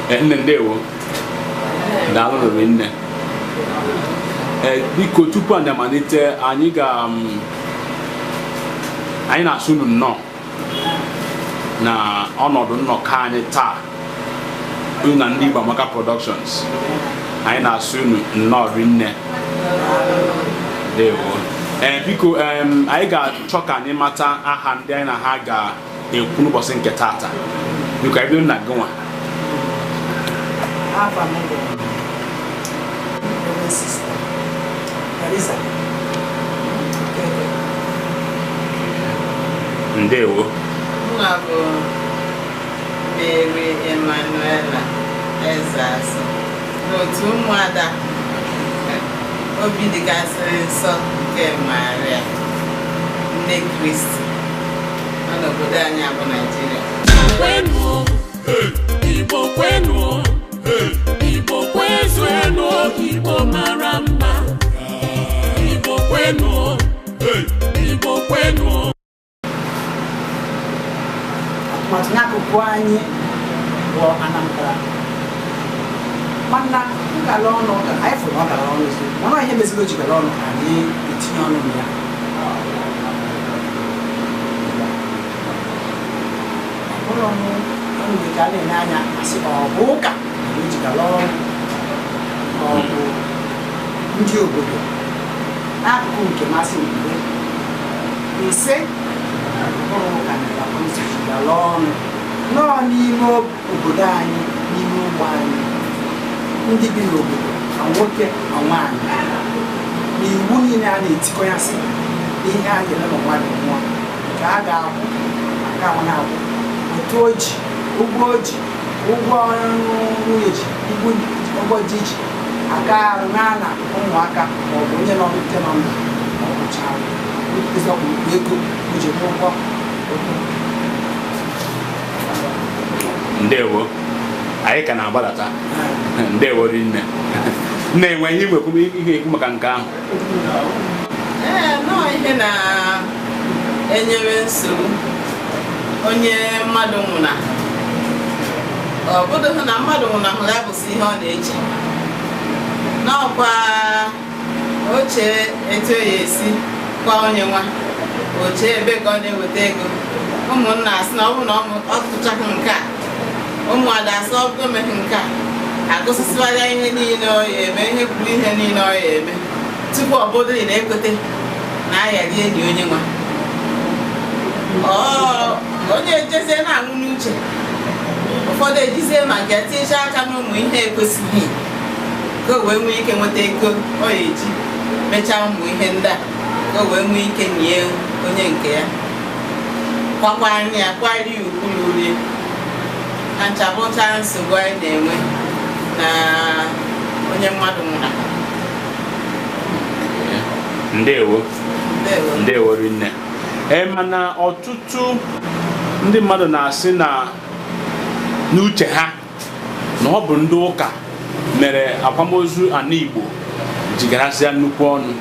nne ndewo daalụ nne biko tupu anyị amalite anyị na-asụ unu nnọọ na ọnọdụ nnọkọ anyị taa na ndị Igbo Amaka Productions. Anyị na-asụ unu nnọọ rinne ndewo. Biko anyị ga-achọ ka anyị mata aha ndị anyị na ha ga-ekwu n'ụbọchị nke taata. Biko anyị bido na gị nwa. Ndewo. Mary Emmanuela Ezeasu n'otu ụmụada obi dịgasịrị nsọ nke Maria nne Kristi nọ n'obodo anyị bụ Naịjirịa. Igbo kwenu, Igbo kwezuenu, Igbo mara mma. Igbo kwenu, Igbo kwenu. N'akụkụ anyị bụ Anambra mana ngala ọnụ anyị fụrụ ọ gara ọnụ mana ihe meziri o ji gara ọnụ ka anyị etinye ọnụ na ya ọbụrụ ọnụ nke a na-enye anya asị ọ bụ ụka o ji gara ọnụ ma ọ bụ ndị obodo n'akụkụ nke masị mgbe ise ọrụ ụka na ọnụ nọọ n'ime obodo anyị n'ime ụgbọ anyị ndị bi n'obodo na nwoke na nwaanyị na iwu niile a na-etikọ ya sị ihe a ga-eme na mmadụ nwa ka a ga-akwụ maka ahụ na-akwụ otu oji ụgwọ oji ụgwọ nwunye ji ụgwọ ji ji aga arụ na ụmụaka ma ọ bụ onye nọ nke nọ ndụ ma ọ bụcha eziokwu ego uji ụgwọ ndewo. Anyị ka na-agbadata ndewo rinne na-enwe ihe ikwu maka nke ahụ. Nọọ ihe na-enyere nsogbu onye mmadụ nwụna ọ bụrụ na mmadụ nwụnahụrụ ya bụsị ihe ọ na-eche n'ọkwa oche etu ya esi kwa onye nwa oche ebe ka ọ na-eweta ego ụmụnna asị na ọ bụ na ọ tụchakụ nke a ụmụada asị ọ bụ emeghị nke a agụsịsịwara ihe niile ọ ya eme ihe kwuru ihe niile ọ ya eme tupu ọ bụrụ na ekwete na ahịa enyi onye nwa onye ejezie na-anwụ n'uche ụfọdụ ejizie ma nke tinye aka n'ụmụ ihe ekwesịghị ka o wee nwee ike nweta ego ọ ya eji mechaa ụmụ ihe ndị a ka o wee nwee ike nye onye nke ya kwakwanye ya kwari ya ukwulurie na nchabụcha nsogbu anyị na-enwe na onye mmadụ nwụrụ. Ndewo rinne. Mana ọtụtụ ndị mmadụ na-asị na n'uche ha na ọ bụ ndị ụka mere akwamozu ana Igbo jigarasịa nnukwu ọnụ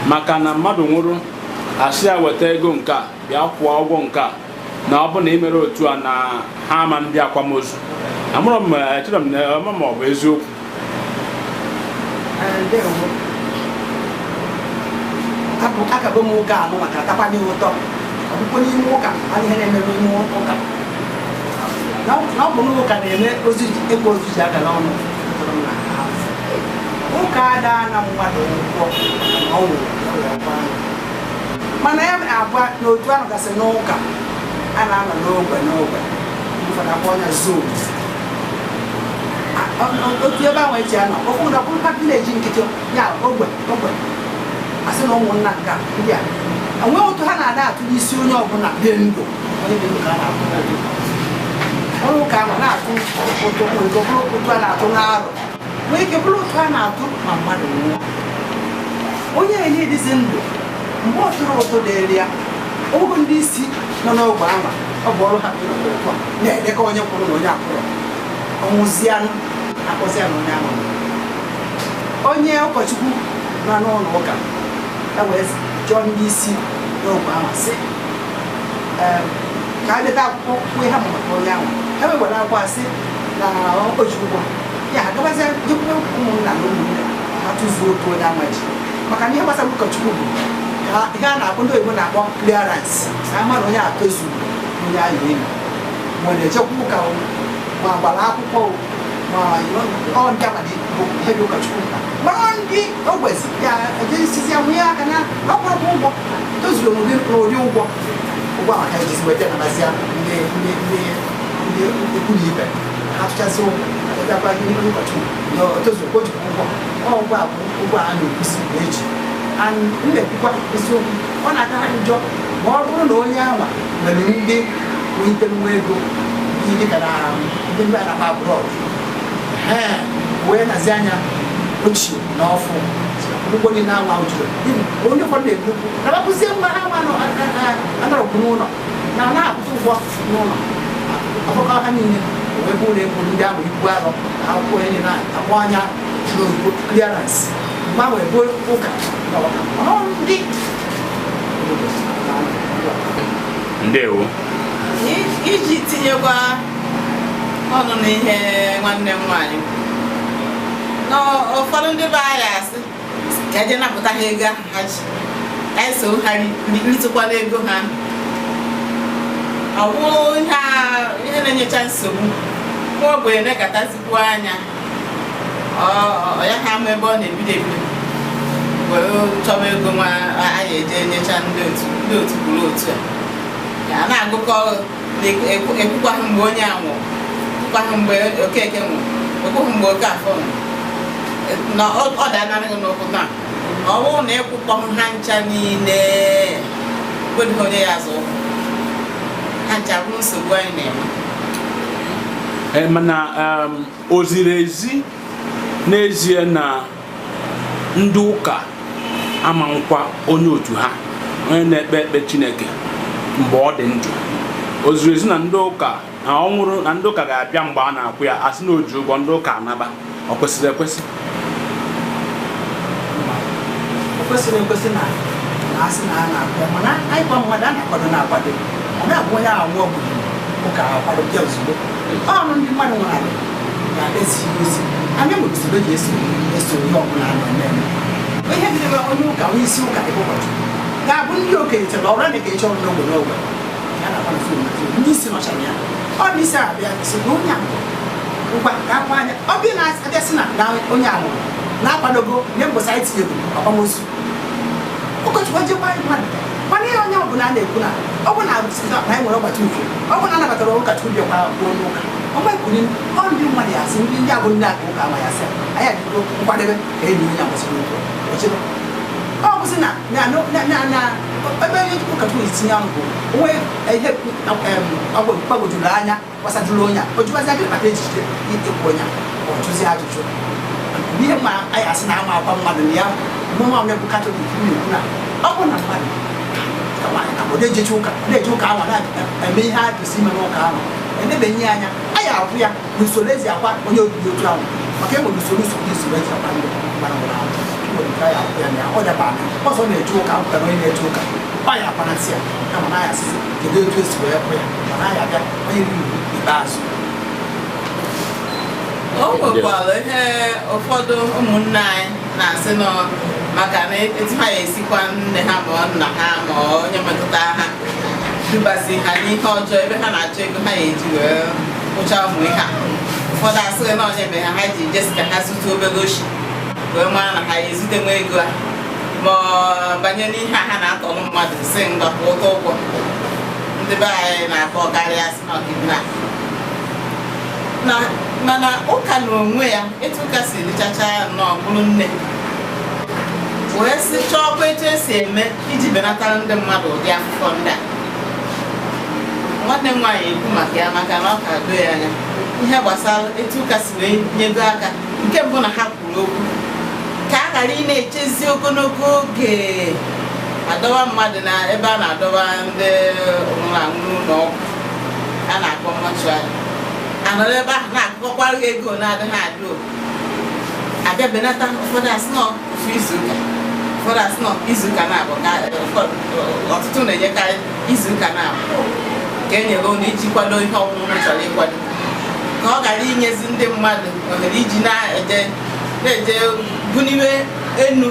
maka na mmadụ nwụrụ asị ya weta ego nke a bịa kwụọ ụgwọ nke a na ọ bụ na imere otu a na ha ama ndị akwamozu. Amụrụ m echere m na ọma ma ọ bụ eziokwu. Akabo m ụka anụ maka atakwa n'ihe ụtọ ọbụkwa n'ime ụka a ihe na-emerụ ime ụka na ọ bụ n'ụka na-eme ozi ego ozi ji aga n'ọnụ ụka ada na mmadụ ụgwọ ọnwụ mana ya abụọ n'otu ahụ gasị n'ụka a na-anọ n'ogbe ụfọdụ akpọ ọnya zon otu ebe ahụ eji anọ okwu na ọkpụrụ vileji nkịtị ya ogbe asị na ụmụnna nke ndị a enweghị otu ha na-ada atụ n'isi onye ọbụla dị ndụ onye dị ndụ ka a na-atụ ọrụ ụka ahụ na-atụ ụtụ otu a na-atụ n'arụ nwee ike bụrụ otu a na-atụ ma mmadụ nwụọ onye enye dịzi ndụ mgbe ọtụrụ ụtụ dịrị ya ogo ndị isi nọ n'ogbe ahụ ọ bụ ọrụ ha na-edekọ onye kwụrụ na onye akwụrụ ọnwụzianụ akpọzianụ onye ahụ onye ụkọchukwu nọ n'ụlọ ụka wee chọọ ndị isi n'ogbe ahụ sị ka a deta akwụkwọ kwuo ha maka onye ahụ ewewere akwa sị na ojugbo ya agabazie jikwa ụmụnna na ụmụnne atụzuo otu onye amaji maka na ihe gbasara ụkọchukwu bụ ihe a na-akpọ ndị oyibo na-akpọ clearance ama na onye a tozuru onye ahụ elu ma ọ na-ejekwa ụka ma gbara akwụkwọ ma ọ ndị amadi bụ ihe dị ụkọchukwu mara ndị ogbezi ya ejesizi ya nwunye aka na akwụkwọ ụgwọ tozuru n'ụdị ụgwọ ụgwọ ahụ ha ejizi weta nabazia ndị ikwu na ibe ha tụchasị ụgwọ agagakwa gị n'ime ụkọchukwu na tozuru o jikwa ụgwọ ụgwọ a bụ ụgwọ a na-ekwusi na-eji na-ekwukwa eziokwu ọ na-akara njọ ma ọ bụrụ na onye anwa nwere ndị nwete nwa ego ihe dịka na ndị mgbe a na-akpa abroad wee nazi anya ochie na ọfụ ụgbọ niile anwa jụrụ onye ụfọdụ na-egbukwu na bakụzie mgbe ha nwa anọrọkwu n'ụlọ na na-akwụta ụgwọ n'ụlọ akụkọ ha niile wee bụ ụlọ egwu ndị ahụ ibu arọ na akwụkwọ onye na-akpọ anya n'oyibo clearance mgbanwe bụ ụka ndị ndewo iji tinyekwa ọnụ n'ihe nwanne m nwaanyị na ụfọdụ ndị be anyị asị ka eje napụta ha ego ahụ ha ji anyị so ha ritụkwala ego ha ọ bụrụ ihe na-enyecha nsogbu nwa ogbenye na-ekatazikwu anya ya ha ama ebe ọ na-ebido were chọba ego nwa anyị eje enyecha ndị otu kwuru otu a na-agụkọ ekwukwaghị mgbe onye a nwụrụ ekwukwaghị mgbe Okeke nwụrụ ekwukwaghị mgbe Okafọ nwụrụ na ọ danarịghị n'ụkwụ na ọ bụrụ na ekwukpọghị ha ncha niile wedịghị onye ya azụ ụkwụ ha ncha bụrụ nsogbu anyị na-eme mana o ziri ezi n'ezie na ndị ụka ama nkwa onye otu ha onye na-ekpe ekpe Chineke mgbe ọ dị ndụ o ziri ezi na ndị ụka na ọ nwụrụ na ndị ụka ga-abịa mgbe a na-akwụ ya asị na o ji ụgwọ ndị ụka anaba ọ kwesịrị ekwesị o kwesịrị ekwesị na asị na a na-akwụ mana anyị kwa mmadụ a na-akwado na-akwado ọ na-abụ onye ahụ nwụọ bụ ụka akwado bịa ozugbo ọnụ ndị mmadụ nwere ala ga-esi ozi anyị nwere usoro ji eso ihe ọbụla a na-eme ihe bidoro onye ụka onye isi ụka ebe ụbọchị ga-abụ ndị okenye chere ọbụla na-ekeche ọrụ n'ogbe n'ogbe ya na ndị isi nọchara ya ọ bụ isi abịa si na onye ahụ ngwa ga-akwa anya ọ bịa na-abịa si na onye ahụ na-akwadogo nye mgbosi anyị tinyere akwamozu ụkọchukwu ejekwa mmadụ mana ihe onye ọbụla na-ekwu na ọ bụ na anyị nwere ọgbachi uche ọ bụ na anabatara ụkọchukwu bịakwa kwuo n'ụka ọgba ekwuri ọ ndị mmadụ ya asị ndị abụ ndị aka ụka ama ya sị anyị adịgo nkwadebe ka enyi onye agbasiri ụkwụ ọ bụzi na ebe onye ụkọchukwu etinye ọnụ bụ onwe ihe gbagwojuru anya gbasajuru onye a o jụwazi agịrị maka ejije ikekwu onye ọ jụzi ajụjụ ihe ma anyị asị na ama akwa mmadụ na ya mụnwa onye bụ katọlik na-ekwu na ọ bụ na mmadụ na-ejechi ụka ahụ na-eme ihe a kwesịrị ime n'ụka ahụ edebenye anya anyị akwụ ya n'usoro ezi akwa onye obibi otu ahụ maka enwere usoro ezi akwa ndị gbara nwụrụ ahụ ọ daba ọzọ na-eje ụka pụtara onye na-eje ụka ọ ya akpanasị ya kama na ya asịsị kedu etu esi wee kwụ ya mana ya abịa onye riri ikpeazụ o nwekwara ihe ụfọdụ ụmụnne anyị na-asị nọ maka na etu ha ya esikwa nne ha ma nna ha ma onye metụta ha dubazi ha n'ihe ọjọọ ebe ha na-achọ ego ha ya eji wee kwụcha ụmụ ihe a ụfọdụ asịrị na onye mere ha ji jesika ha zute obere oshi wee mara na ha ya ezute nwa ego a ma banye n'ihe ha na-atọrọ mmadụ si ngakwa ụtọ ụgwọ ndị be anyị na-akpọ karịa si na kidnap mana ụka na onwe ya etu ụka si dịchacha nnọọ bụrụ nne wee si chọọkwa etu esi eme iji benatara ndị mmadụ ụdị afụfọ ndị a nwanne m nwaanyị ekwu maka ya maka na ọ ka doo ya anya ihe gbasara etu ụka si wee nyego aka nke mbụ na ha kwuru okwu ka a ghara ị na-echezi ogologo oge adọba mmadụ na ebe a na-adọba ndị nwụrụ anwụ n'ụlọ ọgwụ a na-akpọ mọchụarị anọrọ ebe ahụ na-akụkọkwara ego na-adịghị adị abịa benata ụfọdụ asị nọ ofu izuụka ụfọdụ asị nọ izuụka na-abụ ọtụtụ na-enyekarị izuụka na-abụ ka e nyere ụlọ iji kwado ihe ọṅụṅụ chọrọ ịkwado ka ọ ghara inyezi ndị mmadụ ohere iji na-eje buniwe enu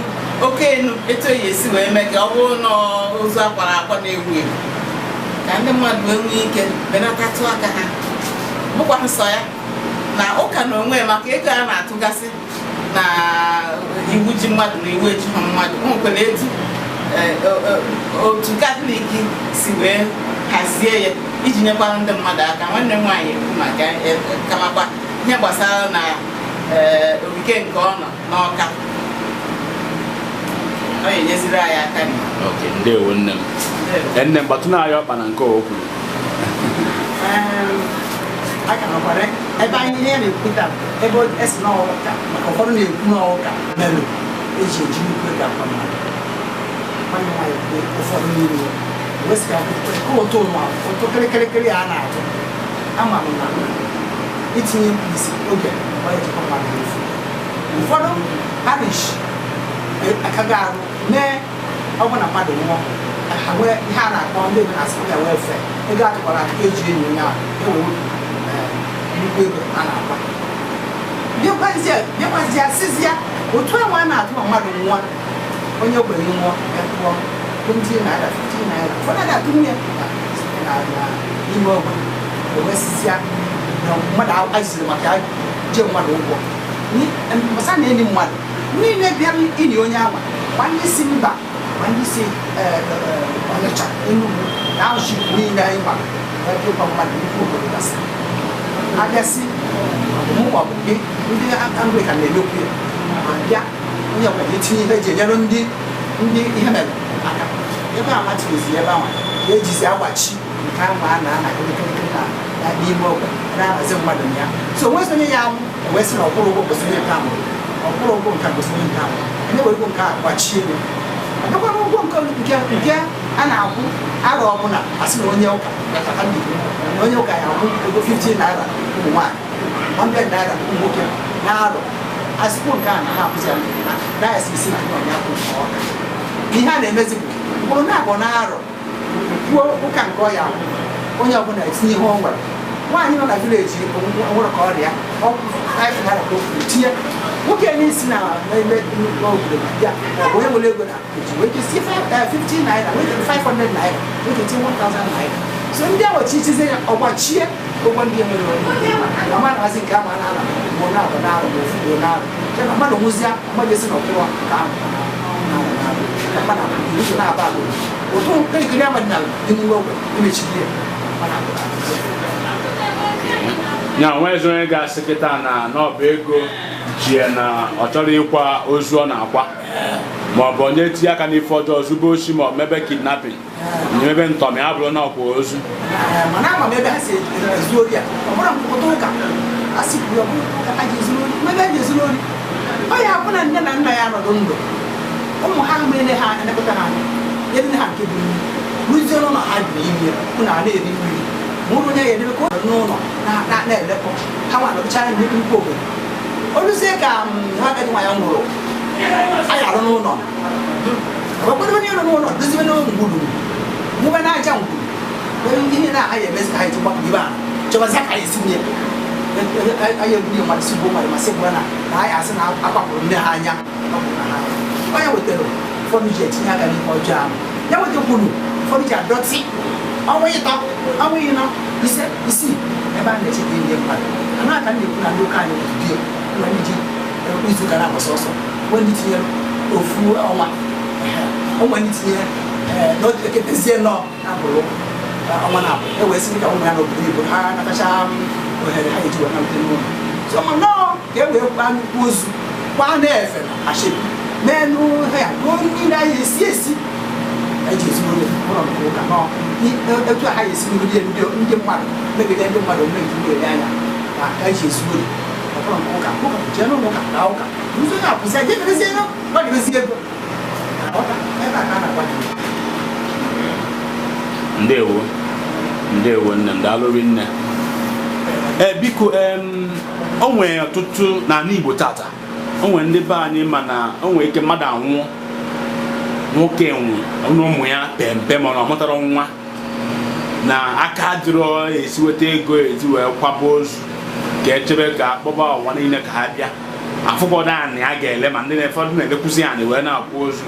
oke enu etu oyi esi wee mee ka ọ bụrụ na ozu akwara akwa na-ewu ewu ka ndị mmadụ wee nwee ike benatatụ aka ha bụkwa nsọ ya na ụka na onwe maka ego a na-atụgasị na iwu ji mmadụ na iwu ejighị mmadụ o nwekwara etu otu Katọlik si wee hazie ya iji nyekwara ndị mmadụ aka. Nwanne m nwaanyị ekwu maka kamakwa ihe gbasara na ogige nke ọ nọ n'Ọka ọ ga-enyeziri anyị aka. Okay, ndewo nne m. Nne m gbatụ na-ayọ ọkpa na nke o kwuru. Aka nọkwara ebe anyị ihe na-ekwuta ebe esi n'ọka maka ụfọdụ na-ekwu n'ọka melụ eji eji nnukwu ego akwa mmadụ. Nwanne nwaanyị kwe ụfọdụ n'ime wesịka ụtụ kịrịkịrịkịrị a na-atụ ama m na itinye isi oge onye jikwa mmadụ n'efu. Ụfọdụ parish akaga arụ mee ọgwụ na mmadụ nwụọ ha nwee ihe a na-akpọ ndị na-asị ya wee fe ego atụkwara atụkọ eji enyi onye ahụ ewe nnukwu ego a na-akpa bịakwazi asịzi ya otu enwe a na-atụ ma mmadụ nwụọ onye ogbenye nwụọ ya tụọ 20 naira 15 naira ụfọdụ ga-atụ nwunye n'ime ogbe ewesizi ya na mmadụ aziri maka je mmadụ ụgwọ masa na enyi mmadụ niile bịara ini onye ama ma ndị si mba ma ndị si Ọnịcha Enugu na ahụchi niile anyị gbara ịkwa mmadụ nnukwu obodo gasị abịasị ọmụmụ bụ gị ndị Anglican na-emekwu ya ma bịa onye ọbụla etinye ihe eji enyere ndị ihe mere aka ebe amatizi ebe ahụ ga-ejizi agbachi nke ahụ a na-ana kịrịkịrịkịrị na n'ime ogbe na-ahazi mmadụ ya so onwezi onye ya anwụ ewesị na ọkwụrụ ụgwọ kwesịrị nke ahụ ọkwụrụ ụgwọ nke kwesịrị nke ahụ na-ewere ụgwọ nke a gbachie ego ọdọkwara ụgwọ nke a na-akwụ arọ ọbụla asị na onye ụka na onye ụka ya akwụ ego 15 naira ụmụ nwaanyị 100 naira ụmụ nwoke na arọ asịkwo nke a na ha akwụzi na dayọsis na ọnya kwụ ọka ihe a na-emezi bụ mkpụrụ na-abụ na arọ kwuo ụka nke ọya onye ọbụla etinye ihe ọ nwere nwaanyị nọ na vileji nwere ka ọ dị ya ọgwụ 5 naira ka o kwuru tinye nwoke n'isi na ebe obodo ya onye nwere ego na eji wee kesi 15 naira wee 500 naira wee keti 1000 naira so ndị ahụ chichize ya ọgbachie ụgwọ ndị enwere na mmadụ hazi nke ama na ala bụ na-abụ na-arụ bụ ofu bụ na-arụ ya na mmadụ nwụzia mmadụ esi n'ọkwụrụ ka ahụ ka mmadụ izu na-aba agụ ụtụ nkirikiri amadịnala dị n'ime ogbe emechiri ya ya nwezi onye ga-asị kịta na n'ọba ego jie na ọ chọrọ ịkwa ozu ọ na-akwa ma ọ bụ onye tinye aka n'ife ọjọọ zube oshi ma ọ mebe kidnapping mebe ntọmị ya bụrụ na ọkwa ozu mana ama m ebe ha si ezu ori a ọ bụrụ mkpụkọta ụka a sị kwuru ọbụrụ ụka ha ji ezu ori mebe a ji ezu ori ọ ya bụ na nne na nna ya nọdụ ndụ ụmụ ha mere ha elekọta ha anya ebe ha nke bụ rụzie n'ụlọ ha dị n'ime hụ na a na-eri mmiri mụrụ onye ya edebe ka ọ nọ n'ụlọ na-elekọ ha nwa nọbụchara ndị nnukwu obodo oluzie ka nwa agadi nwa ya nwụrụ anyị arụ n'ụlọ ọkpọdebe onye nọ n'ụlọ dozibe n'ngwuru mụbe na-aja ngwuru were ndị ihe na-agaghị emezi ka ha ji gbapụ ibe a chọbazi ka anyị si nye anyị ebunye mmadụ si gbuo mmadụ ma sị gbuo na anyị asị na akwapụrụ nne ha anya onye wetara ụfọdụ ji etinye aka n'ihe ọjọọ ahụ ya wetakwuru ụfọdụ ji adọtị ọnwa ịtọ ọnwa ịnọ ise isii ebe a na-echeta ndị mmadụ anụ aka na-ekwu na ndị ụka anyị bie ụlọ ndị ji izu gara agba sọsọ ndị tinyere ofu ọnwa ụmụ ndị tinyere n'eketezie nọ na-abụrụ ọnwa na-abụ ewee sị ka ụmụ ya n'obodo Igbo ha natacha ohere ha eji wee nalite n'ụlọ so ma nọọ ka e wee kwa nnukwu ozu kwa na-efe na ashebi mee n'ụha ya niile anyị esi eji ezigbo ụlọ nke ụka nọọ etu ha esi nri ndị mmadụ megide ndị mmadụ ome nke ụlọ anya ka eji ezigbo ọbụrụ nke ụka jee n'ụlọ ụka na ụka ụzọ na-apụzi eje merezie ego gbadebezi ego ebe a ka a na-agba ndewo nne m daalụrị nne biko o nwere ọtụtụ n'ala Igbo tata o nwere ndị be anyị mana o nwere ike mmadụ anwụọ nwoke nwụ ụmụ ya pempe mana ọ mụtara nwa na aka dịrọ esi weta ego ezi wee kwaba ozu ka echebe ka akpọba ụwa niile ka ha bịa afụbọdụ anị a ga-ele ma ndị na-efọdụ na-elekwuzi anị wee na-akwa ozu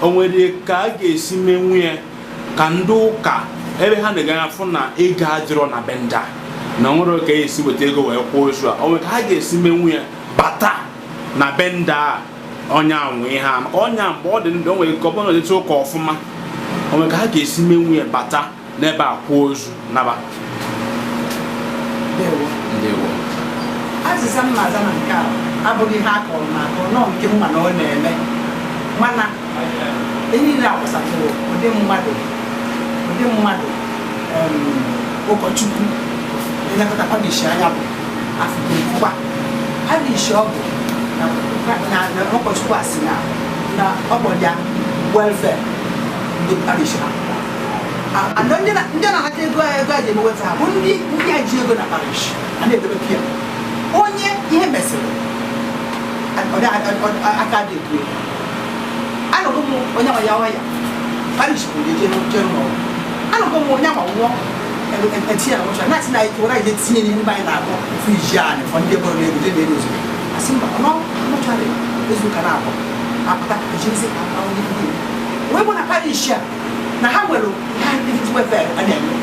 o nwere ka a ga-esi menwu ya ka ndị ụka ebe ha na-aga afụ na ego adịrọ na benda na nwere ka esi weta ego wee kwa ozu a o nwere ka ha ga-esi menwu ya bata na benda a onye anwụ ihe a maka onye mgbe ọ dị ndụ o nwere ka ọ bụrụ na dịtụ ụka ọfụma o nwere ka ha ga-esi menwu ya bata n'ebe a kwa ozu naba ndewo azịza m na-aza na nke a abụghị ihe akọrọ na akọ nọ nke mma na ọ na-eme mana ihe niile akwụsatụrụ ụdị mmadụ ụkọchukwu elekọta parish anya bụ afụkwa parish ọ bụ na ụkọchukwu asị na ọ bụ ya welfare ndị parish ha ndị na-anata ego a ji eme welfare ha bụ ndị a ji ego na parish a na-edebe pia onye ihe mesịrị aka dị ekwe anọghị m onye nwa ya ọya parish bụ je n'ọrụ anọghị m onye nwa nwụọ etinye na nwụcha na-asị na ike were anyị tinye n'ihe ndị anyị na-akpọ ofu iji anyị fọ ndị gbọrọ n'ego dị n'elu ozugbo asị mba ọnọchara ezu ụka na-abụ apụta ejirizi akpa onye ndị wee bụ na parish a na ha nwere welfare a na-eme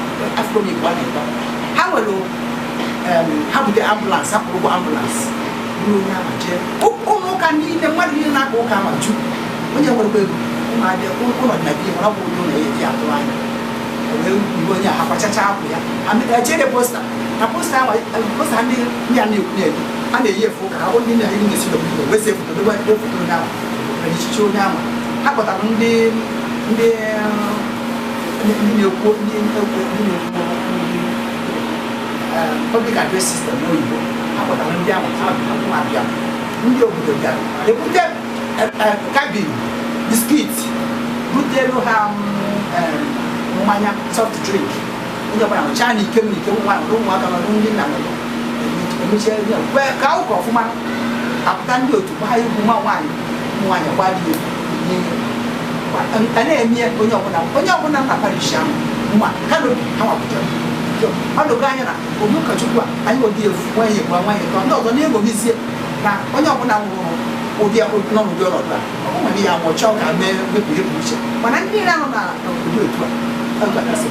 afro igbo a na-eme ha nwere ha bute ambulance hapụrụ ụgwọ ambulance bụrụ onye ama jee ụmụ ụka niile mmadụ niile na-akpa ụka ama ju onye nwere ego ụmụadịa ụlọ dị na biya mana ọ bụ ụlọ na-eji atụrụ anya wee igwe onye ha kwachacha akwụ ya echere posta na posta ndị a na-ekwu na-edu a na-eyi efu ụka ha bụ ndị na-eyi na-esi n'obodo wee see foto dobe foto onye ahụ echiche onye ahụ ha kpọtara ndị na-ekwu public address system n'oyibo akpọtara ndị ahụ abịa ndị obodo bịara ebute kabin biskit butelu ha mmanya soft drink onye ọbụla nwechaa na ike ụmụaka nọdụ ndị nna nọdụ emechie ka ụka ọfụma apụta ndị otu gba egwu nwa nwaanyị gba dị a na-eme onye ọbụla na parish ahụ mma kanopi ha nwapụtara ọ dụgo anya na onye ụkọchukwu a anyị odi efu nwanyị egbu nwanyị tọ ndị ọzọ na-egomizie na onye ọbụla nwụrụ ụdị nọ n'ụdị ọnọdụ a ọ nwere ya nwụọ chọọ ka mee wepụ ihe pụrụ iche mana ndị niile nọ na obodo otu a gasị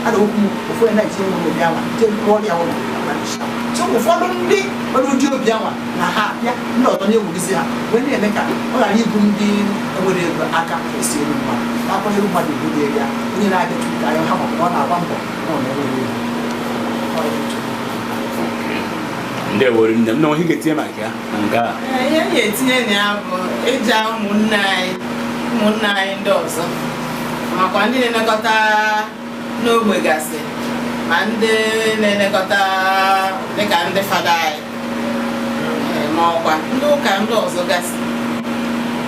a na okwu ofu onye na-etinye nwere obi anwa jee rụọ ọrịa ụlọ so ụfọdụ ndị nwere ụdị obi anwa na ha ya ndị ọzọ na-ewurizi ha wee na-eme ka ọ ghara ibu ndị nwere ego aka esi elu mmadụ na-akwanyere mmadụ ibu dị ya onye na-abịa tuta anya ha maka ọ na-agba mbọ na ọ na-enwere ego ndị ewere nne m na ihe ga-etinye maka ya na nke a ihe m ga-etinye na ya bụ ịja ụmụnne anyị ndị ọzọ makwa ndị na-elekọta n'ogbe gasị ma ndị na-elekọta dịka ndị fada anyị ma ọkwa ndị ụka ndị ọzọ gasị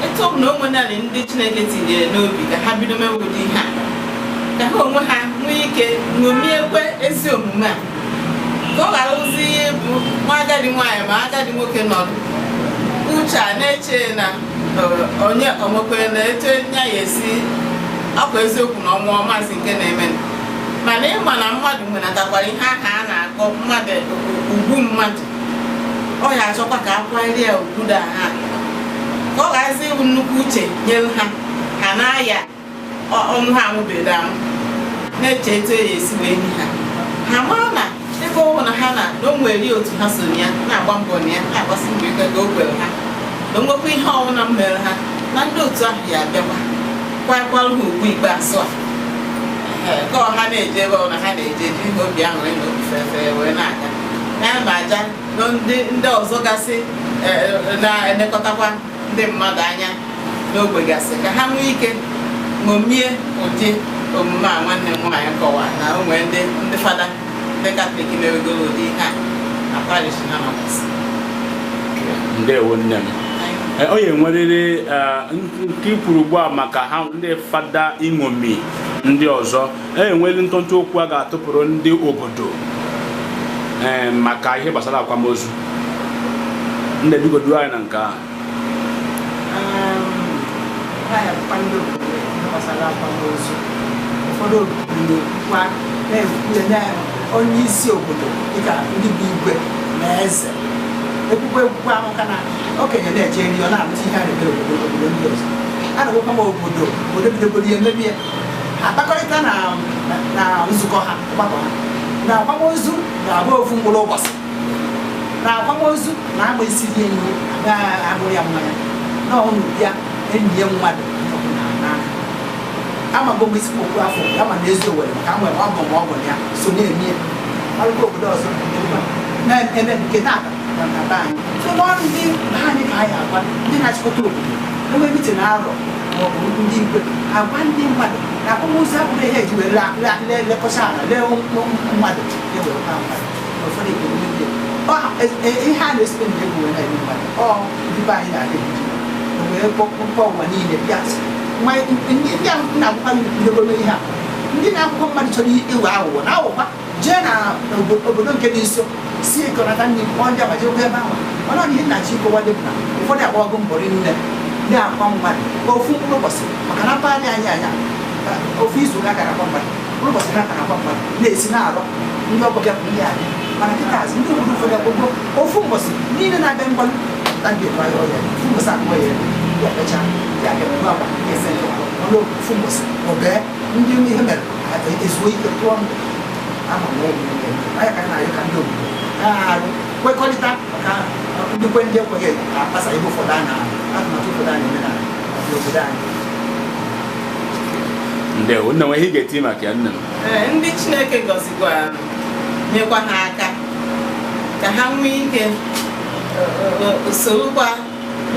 etu na onwe narị ndị Chineke tinyere n'obi ka ha bido mewụdị ihe a ka ha onwe ha nwee ike ṅomiekwe ezi omume a ka ọ ghara ozi ihe bụ nwa agadi nwaanyị ma agadi nwoke nọdụ uche a na-eche na onye omekwe na etu ya ya esi akwa eziokwu na ọnwụọ maazị nke na-eme mana ịma na mmadụ nwenatakwara ihe aha a na-akọ mmadụ ugwu mmadụ ọ ya achọkwa ka akwanyere ya ugwudo ha ka ọ ghazi ịbụ nnukwu uche nyere ha ha na-aya ọnụ ha amụbedo amụ na-eche etu ya esi wee nye ha ha mara na ebe ọ bụ na ha na o nwere otu ha so ya na-agba mbọ na ya na-agbasi mbọ ike ka o kwere ha na onwekwa ihe ọbụla m mere ha na ndị otu ahụ ya abịakwa kwakwara ha ugwu ikpeazụ a ka ọha na-eje ebe ọ na ha na-eje ji obi aṅụrị na ofefe wee na-aga ya ma aja ndị ọzọ gasị na-elekọtakwa ndị mmadụ anya n'ogbe gasị ka ha nwee ike ṅomie ụdị omume a nwanne m nwaanyị kọwa na o nwere ndị fada ndị Katọlik mewegoro ụdị ha na parish ha nọgasị. Ndewo nne m onye nwerere nke ikwuru ugbu a maka ha ndị fada iṅomi ndị ọzọ enwere ntụntụ okwu a ga-atụpụrụ ndị obodo maka ihe gbasara akwamozu ndị bigodo anyị na nke a ụfọdụ obodo onye isi obodo dịka ndị bụ igwe na eze ekwukwe ahụ ka na okenye na-eje nri ọ na-amụta ihe a na-eme obodo ndị ọzọ a na-agwakwa m obodo bidogoro ya emebi ya akpakọrịta na nzukọ ha ọgbakọ ha na akwamozu ga-abụ ofu mkpụrụ ụbọchị na akwamozu na-agba isi dị enyi agụrụ ya mmanya na ọnụ bịa enyi ya mmadụ amago m isi okwu afọ ya ma na ezi owere maka nwere ọgọ ma ọgọ ya so na-eme ya ọrụkwa obodo ọzọ na-eme nke na-ata na be anyị so n'ọrụ ndị be anyị ka anyị agwa ndị na-achịkọta obodo enwe mitin arọ maọbụ ndị igwe agwa ndị mmadụ na akwamozu abụrụ ihe eji were lekọcha ala lee mmadụ ewere ha mmadụ ụfọdụ ihe a na-esite na egwu were na-eme mmadụ ọ ndị be anyị na-adị wee kpọkpọ ụwa niile bịa ndị ahụ na-akwụkwọ ndegoro ihe a ndị na-akwụkwọ mmadụ chọrọ iwe aghụghọ na aghụghọ jee na obodo nke dị nso si ekọnata nri kpọọ ndị agbaji oge ebe ahụ mana ọ ihe nnachi ịkọwa dị na ụfọdụ agbago mbọrị nne ndị akwa mmadụ ofu mkpụrụ ụbọchị maka na mpaghara anyị anya ofu izu ụka gara akwa mmadụ mkpụrụ ụbọchị na akara akwa mmadụ na-esi na-arọ ndị ọgbọ bịa ihe anyị mana kịta azụ ndị obodo ụfọdụ agbogbo ofu mbọchị niile na-abịa mgbalụ ofu mbọchị akpọ ya ya echa ya ga-eme agba ese ọnụ ofu mbọchị obe ndị ihe mere ezuo ike tụọ ndụ ama m obi anya ka na-ayọ ka ndị obodo na-arụ kwekọrịta maka ndị kwe ndị ekweghị akpasa ihe ụfọdụ a na atụmatụ ụfọdụ a na-eme n'obodo anyị. Ndewo, nne nwe ihe ị ga-eti maka ya nne m. Ndị Chineke gọzikwara nyekwa ha aka ka ha nwee ike sorokwa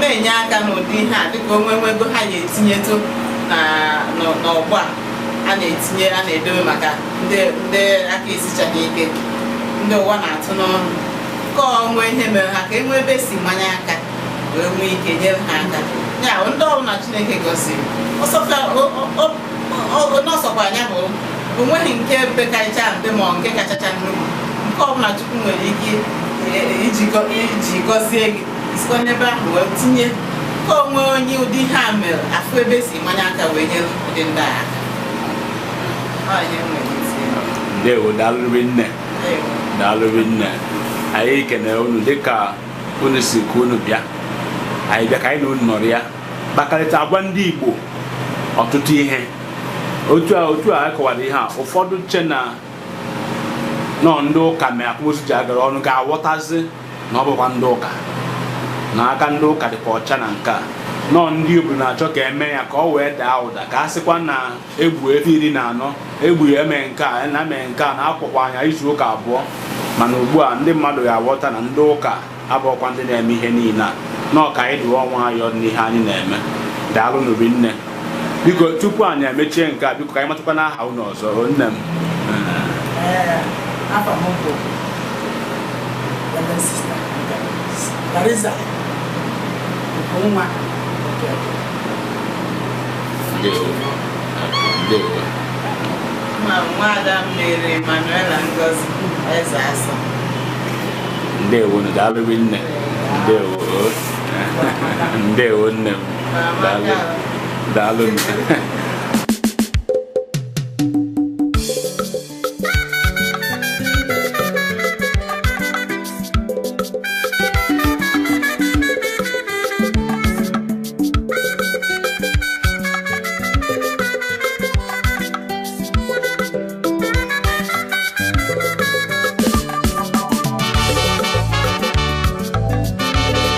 na-enye aka n'ụdị ihe a dịka onwego ha ga-etinyetụ n'ọgbọ a na-etinye a na-edobe maka ndị aka esichaghị ike ndị ụwa na-atụ n'ọnụ nke onwe ihe mere ha ka e nwee ebe si mmanya aka wee nwee ike nyere ha aka ya ndị ọbụla Chineke gọziri n'ọsọkwa anya bụ onweghị nke bekarịcha mbe ma nke kachacha nnukwu nke ọbụla Chukwu nwere ike iji gọzie gị sikwa n'ebe ahụ wee tinye ka onwe onye ụdị ihe a mere afụ ebe si mmanya aka wee nyere ụdị ndị aka. Ndewo, daalụrị nne. Daalụrị nne. Anyị kenere unu dịka unu si ka unu bịa anyị bịa ka anyị na unu nọrọ ya kpakọrịta agwa ndị Igbo ọtụtụ ihe otu a anyị kọwara ihe a ụfọdụ che na nọ ndị ụka ma akwamozu ji agara ọnụ ga-aghọtazi na ọ bụkwa ndị ụka na aka ndị ụka dịka ọcha na nke a nọ ndị obodo na-achọ ka eme ya ka ọ wee daa ụda ka a sịkwa na egbu efe 14 egbu ya eme nke a na eme nke a na-akwụkwa anya izu ụka abụọ mana ugbu a ndị mmadụ ga-aghọta na ndị ụka abụọkwa ndị na-eme ihe niile a nọ ka anyị dụọ ọnwa ayọ n'ihe anyị na-eme. Daalụ n'obi nne. Biko tupu anyị emechie nke a biko ka anyị matụkwa n'aha unu ọzọ nne m. Afa m bụ Teresa nwa Ndewo. Nwada Mary Emanuela Ngozi Eze Asa. Ndewo, daalụrị nne. Ndewo. Ndewo nne m. Daalụ nne.